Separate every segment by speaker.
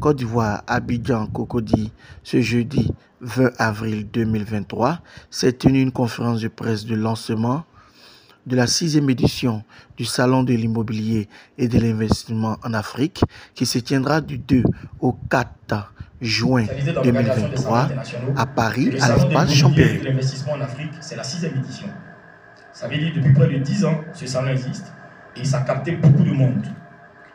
Speaker 1: Côte d'Ivoire, Abidjan, Cocody, ce jeudi 20 avril 2023, s'est tenue une conférence de presse de lancement de la 6e édition du Salon de l'immobilier et de l'investissement en Afrique qui se tiendra du 2 au 4 juin 2023 à Paris, à l'espace Champéry.
Speaker 2: L'investissement en Afrique, c'est la 6e édition. Ça veut dire depuis près de 10 ans, ce salon existe et ça a capté beaucoup de monde.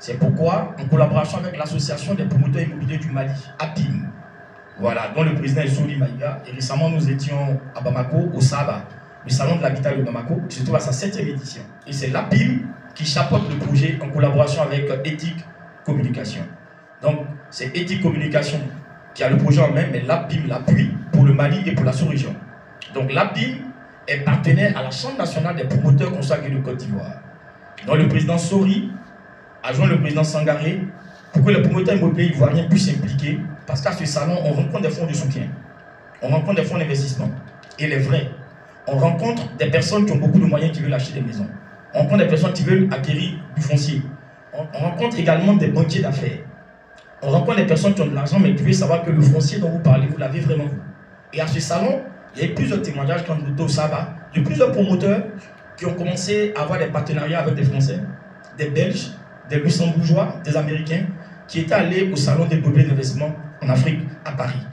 Speaker 2: C'est pourquoi, en collaboration avec l'association des promoteurs immobiliers du Mali, APIM, voilà, dont le président est Soli Maïga, et récemment nous étions à Bamako, au Saba, le salon de l'habitat de Bamako, qui se trouve à sa 7e édition. Et c'est l'APIM qui chapeaute le projet en collaboration avec Ethic Communication. Donc, c'est Ethic Communication qui a le projet en main, mais l'APIM l'appuie pour le Mali et pour la sous-région. Donc, l'APIM est partenaire à la Chambre nationale des promoteurs consacrés de Côte d'Ivoire. Donc, le président Sori a joint le président Sangaré pour que les promoteurs immobiliers ivoiriens puissent s'impliquer, parce qu'à ce salon, on rencontre des fonds de soutien, on rencontre des fonds d'investissement, et les vrais. On rencontre des personnes qui ont beaucoup de moyens qui veulent acheter des maisons. On rencontre des personnes qui veulent acquérir du foncier. On rencontre également des banquiers d'affaires. On rencontre des personnes qui ont de l'argent, mais qui veulent savoir que le foncier dont vous parlez, vous l'avez vraiment vous. Et à ce salon, il y a eu plusieurs témoignages quand nous au Saba, de plusieurs promoteurs qui ont commencé à avoir des partenariats avec des Français, des Belges, des Luxembourgeois, des Américains, qui étaient allés au salon des immobiliers d'investissement en Afrique, à Paris.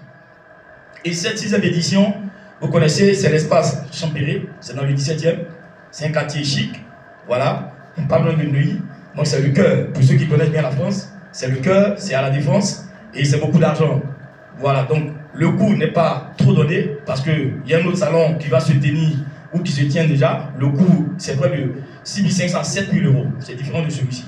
Speaker 2: Et cette 6e édition, vous connaissez, c'est l'espace Champéry, c'est dans le 17e, c'est un quartier chic, voilà, on parle de nuit, donc c'est le cœur, pour ceux qui connaissent bien la France, c'est le cœur, c'est à la Défense, et c'est beaucoup d'argent. Voilà, donc le coût n'est pas trop donné, parce qu'il y a un autre salon qui va se tenir, ou qui se tient déjà, le coût c'est près de 6 500 à 7 000 euros, c'est différent de celui-ci.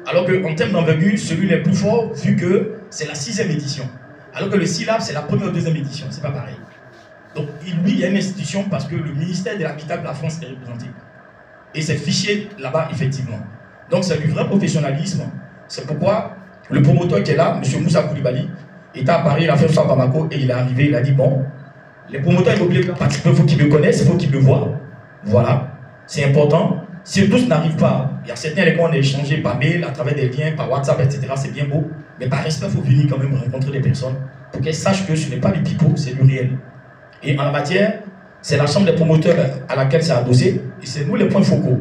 Speaker 2: Alors qu'en termes d'envergure, celui est plus fort, vu que c'est la 6e édition. Alors que le SILAB, c'est la 1re ou 2e édition, c'est pas pareil. Donc, lui, il y a une institution parce que le ministère de l'Habitat de la France est représenté. Et c'est fiché là-bas, effectivement. Donc, c'est du vrai professionnalisme. C'est pourquoi le promoteur qui est là, M. Moussa Koulibaly, était à Paris, il a fait ça à Bamako et il est arrivé, il a dit bon, les promoteurs immobiliers qui participent, il faut qu'ils me connaissent, il faut qu'ils me voient. Voilà, c'est important. Si tous n'arrivent pas, il y a certains avec qui on a échangé par mail, à travers des liens, par WhatsApp, etc. C'est bien beau. Mais par respect, il faut venir quand même rencontrer des personnes pour qu'elles sachent que ce n'est pas du pipeau, c'est du réel. Et en la matière, c'est la chambre des promoteurs à laquelle c'est adossé, et c'est nous les points focaux.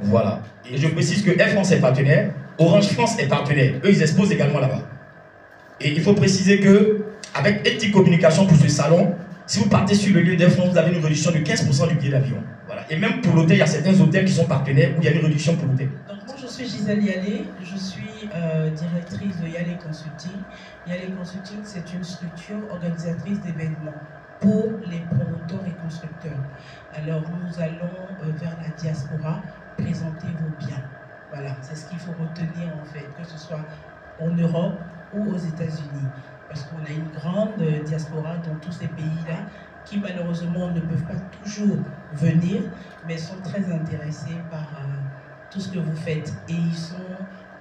Speaker 2: Voilà. Et je précise que Air France est partenaire, Orange France est partenaire. Eux, ils exposent également là-bas. Et il faut préciser que, avec Ethic Communication pour ce salon, si vous partez sur le lieu d'Air France, vous avez une réduction de 15% du billet d'avion. Voilà. Et même pour l'hôtel, il y a certains hôtels qui sont partenaires où il y a une réduction pour l'hôtel.
Speaker 3: Donc moi, je suis Gisèle Yalé, je suis directrice de Yalé Consulting. Yalé Consulting, c'est une structure organisatrice d'événements pour les promoteurs et constructeurs. Alors nous allons vers la diaspora présenter vos biens. Voilà, c'est ce qu'il faut retenir en fait, que ce soit en Europe ou aux États-Unis. Parce qu'on a une grande diaspora dans tous ces pays-là qui malheureusement ne peuvent pas toujours venir, mais sont très intéressés par tout ce que vous faites. Et ils sont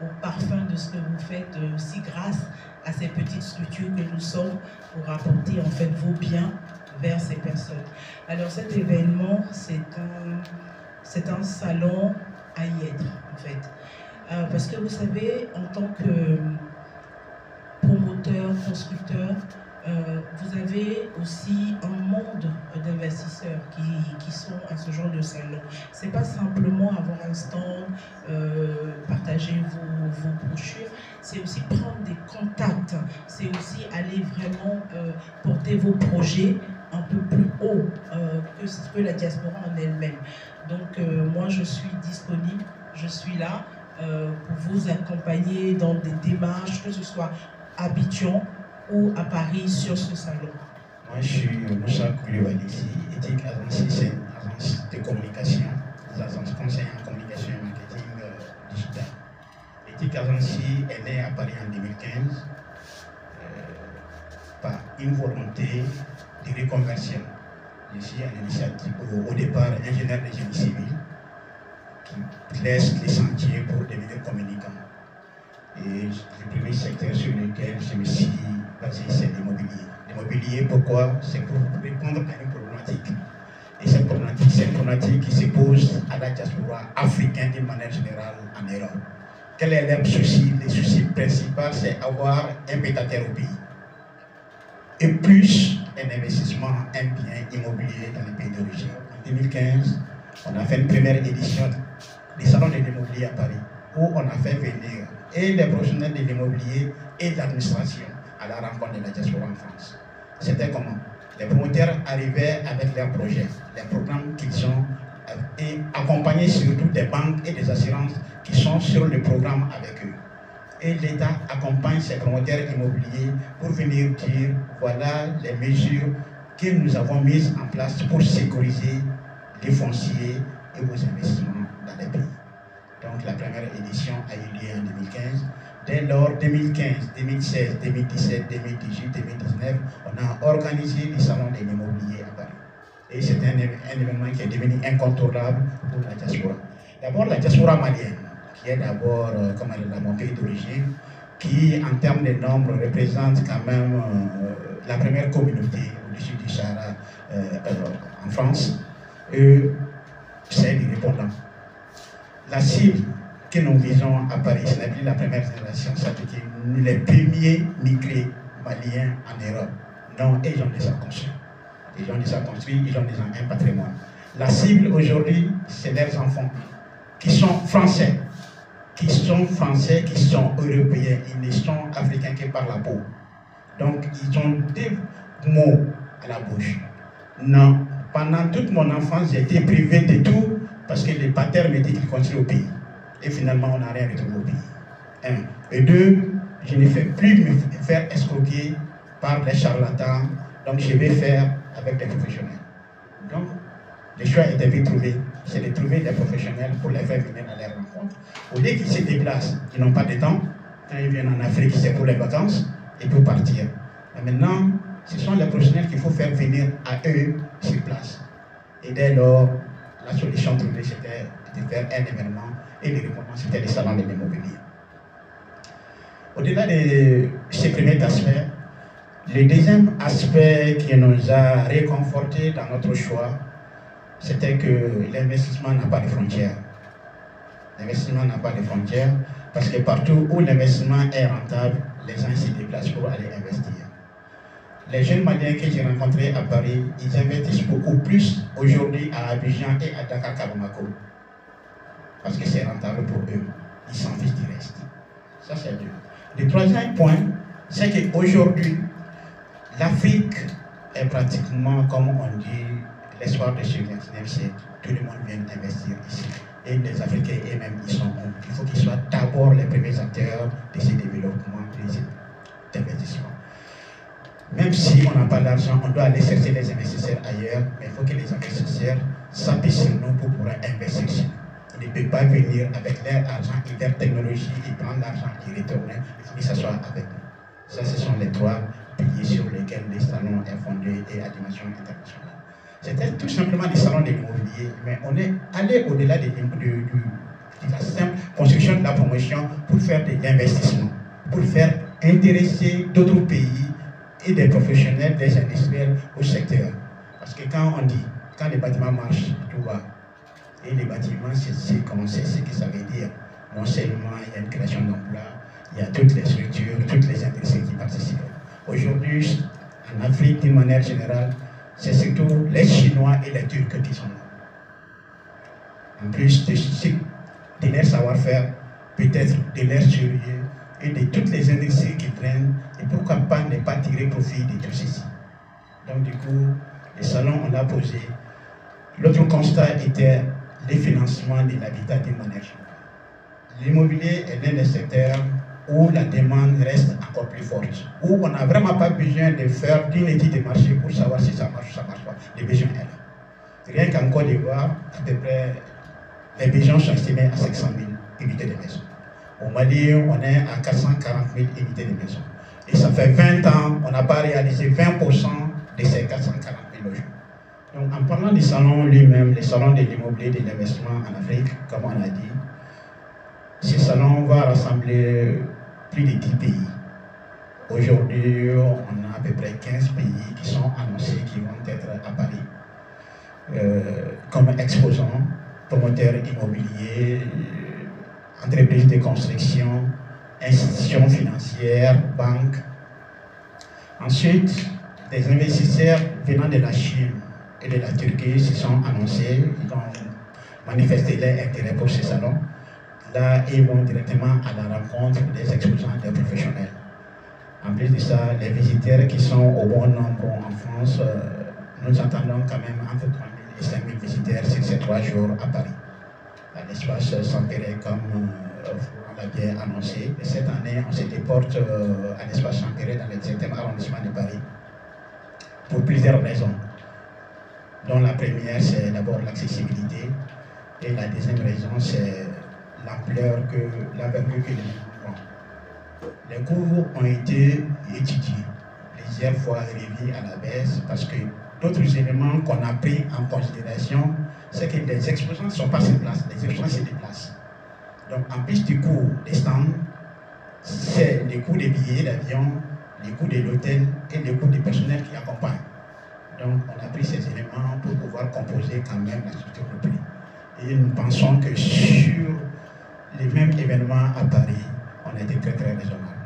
Speaker 3: au parfum de ce que vous faites aussi grâce à ces petites structures que nous sommes pour apporter en fait vos biens vers ces personnes. Alors cet événement, c'est un salon à y être en fait. Parce que vous savez, en tant que promoteur, constructeur, vous avez aussi un monde d'investisseurs qui sont à ce genre de salon. Ce n'est pas simplement avoir un stand, partager vos brochures, c'est aussi prendre des contacts, c'est aussi aller vraiment porter vos projets un peu plus haut que ce que la diaspora en elle-même. Donc moi je suis disponible, je suis là pour vous accompagner dans des démarches, que ce soit à Abidjan ou à Paris sur ce salon.
Speaker 4: Moi je suis Moussa Koulibaly, Ethic Agency, c'est une agence de communication, des agences conseil en communication et marketing digital. Ethic Agency est née à Paris en 2015 par une volonté de reconversion. Je suis à l'initiative, au départ, ingénieur de génie civil qui laisse les sentiers pour devenir communicant. Et le premier secteur sur lequel je me suis basé, c'est l'immobilier. L'immobilier, pourquoi? C'est pour répondre à une problématique. Et cette problématique, c'est une problématique qui se pose à la diaspora africaine d'une manière générale en Europe. Quel est leur souci? Le souci principal, c'est avoir un pied-à-terre au pays. Et plus un investissement, un bien immobilier dans les pays d'origine. En 2015, on a fait une première édition des salons de l'immobilier à Paris, où on a fait venir et les professionnels de l'immobilier et de l'administration à la rencontre de la diaspora en France. C'était comment? Les promoteurs arrivaient avec leurs projets, les programmes qu'ils ont, et accompagnés surtout des banques et des assurances qui sont sur le programme avec eux. Et l'État accompagne ces promoteurs immobiliers pour venir dire voilà les mesures que nous avons mises en place pour sécuriser les fonciers et vos investissements dans les pays. Donc la première édition a eu lieu en 2015. Dès lors, 2015, 2016, 2017, 2018, 2019, on a organisé les salons de l'immobilier à Paris. Et c'est un événement qui est devenu incontournable pour la diaspora. D'abord la diaspora malienne, qui est d'abord mon pays d'origine, qui en termes de nombre représente quand même la première communauté au-dessus du Sahara en France. C'est les répondants. La cible que nous visons à Paris, ce n'est plus la première génération, c'est les premiers migrés maliens en Europe. Non, et ils ont déjà construit. Ils ont déjà construit, ils ont déjà un patrimoine. La cible aujourd'hui, c'est leurs enfants, qui sont français, qui sont européens, ils ne sont africains que par la peau. Donc, ils ont des mots à la bouche. Non, pendant toute mon enfance, j'ai été privé de tout parce que les patères me disent qu'ils construisent au pays. Et finalement, on n'a rien retrouvé au pays. Un. Et deux, je ne fais plus me faire escroquer par les charlatans. Donc, je vais faire avec des professionnels. Donc, le choix était vite trouvé. C'est de trouver des professionnels pour les faire venir à leur rencontre. Au lieu qu'ils se déplacent, ils n'ont pas de temps. Quand ils viennent en Afrique, c'est pour les vacances et pour partir. Mais maintenant, ce sont les professionnels qu'il faut faire venir à eux sur place. Et dès lors, la solution trouvée, c'était de faire un événement et le répondant, c'était les salons de l'immobilier. Au-delà de ce premier aspect, le deuxième aspect qui nous a réconfortés dans notre choix, c'était que l'investissement n'a pas de frontières. L'investissement n'a pas de frontières parce que partout où l'investissement est rentable, les gens se déplacent pour aller investir. Les jeunes Maliens que j'ai rencontrés à Paris, ils investissent beaucoup plus aujourd'hui à Abidjan et à Dakar qu'à Bamako. Parce que c'est rentable pour eux. Ils s'en fichent du reste. Ça, c'est deux. Le troisième point, c'est qu'aujourd'hui, l'Afrique est pratiquement, comme on dit, l'espoir de ce 29e siècle. Tout le monde vient investir ici. Et les Africains eux-mêmes, ils sont bons. Il faut qu'ils soient d'abord les premiers acteurs de ce développement, d'investissement. Même si on n'a pas d'argent, on doit aller chercher les investisseurs ailleurs, mais il faut que les investisseurs s'appuient sur nous pour pouvoir investir ici. Ils ne peuvent pas venir avec leur argent et leur technologie et prendre l'argent et retourner. Il faut qu'ils s'assoient avec nous. Ça, ce sont les trois piliers sur lesquels les salons sont fondés et à dimension internationale. C'était tout simplement des salons de l'immobilier, mais on est allé au-delà de la simple construction de la promotion pour faire de l'investissement, pour faire intéresser d'autres pays et des professionnels, des industriels au secteur. Parce que quand on dit, quand les bâtiments marchent, tout va. Et les bâtiments, c'est ce que ça veut dire. Non seulement il y a une création d'emplois, il y a toutes les structures, toutes les industries qui participent. Aujourd'hui, en Afrique, d'une manière générale, c'est surtout les Chinois et les Turcs qui sont là. En plus de leur savoir-faire, peut-être de leur sérieux et de toutes les industries qui prennent, et pourquoi pas ne pas tirer profit de tout ceci. Donc du coup, les salons, on l'a posé. L'autre constat était le financement de l'habitat d'une manière générale. L'immobilier est l'un des secteurs où la demande reste encore plus forte, où on n'a vraiment pas besoin de faire d'une étude de marché pour savoir si ça marche ou ça ne marche pas. Les besoins sont là. Rien qu'en Côte d'Ivoire, à peu près, les besoins sont estimés à 500 000 unités de maison. Au Mali, on est à 440 000 unités de maison. Et ça fait 20 ans, on n'a pas réalisé 20% de ces 440 000 logements. Donc en parlant du salon lui-même, le salon de l'immobilier de l'investissement en Afrique, comme on a dit, ce salon va rassembler plus de 10 pays. Aujourd'hui, on a à peu près 15 pays qui sont annoncés, qui vont être à Paris, comme exposants, promoteurs immobiliers, entreprises de construction, institutions financières, banques. Ensuite, des investisseurs venant de la Chine et de la Turquie se sont annoncés, ils ont manifesté leur intérêt pour ce salon. Là, ils vont directement à la rencontre des exposants, des professionnels. En plus de ça, les visiteurs qui sont au bon nombre en France, nous attendons quand même entre 3 000 et 5 000 visiteurs sur ces 3 jours à Paris. À l'espace Saint-Péret, comme on l'a bien annoncé. Et cette année, on se déporte à l'espace Saint-Péret dans le 7e arrondissement de Paris pour plusieurs raisons. Dont la première, c'est d'abord l'accessibilité. Et la deuxième raison, c'est l'ampleur l'envergure que les événements ont. Les cours ont été étudiés plusieurs fois, revus à la baisse, parce que d'autres éléments qu'on a pris en considération, c'est que les exposants ne sont pas sur place, les exposants se déplacent. Donc en plus du coût des stands, c'est les coûts des billets d'avion, les coûts de l'hôtel et les coûts des personnels qui accompagnent. Donc on a pris ces éléments pour pouvoir composer quand même la structure de prix. Et nous pensons que sur les mêmes événements à Paris, on a été très très raisonnable.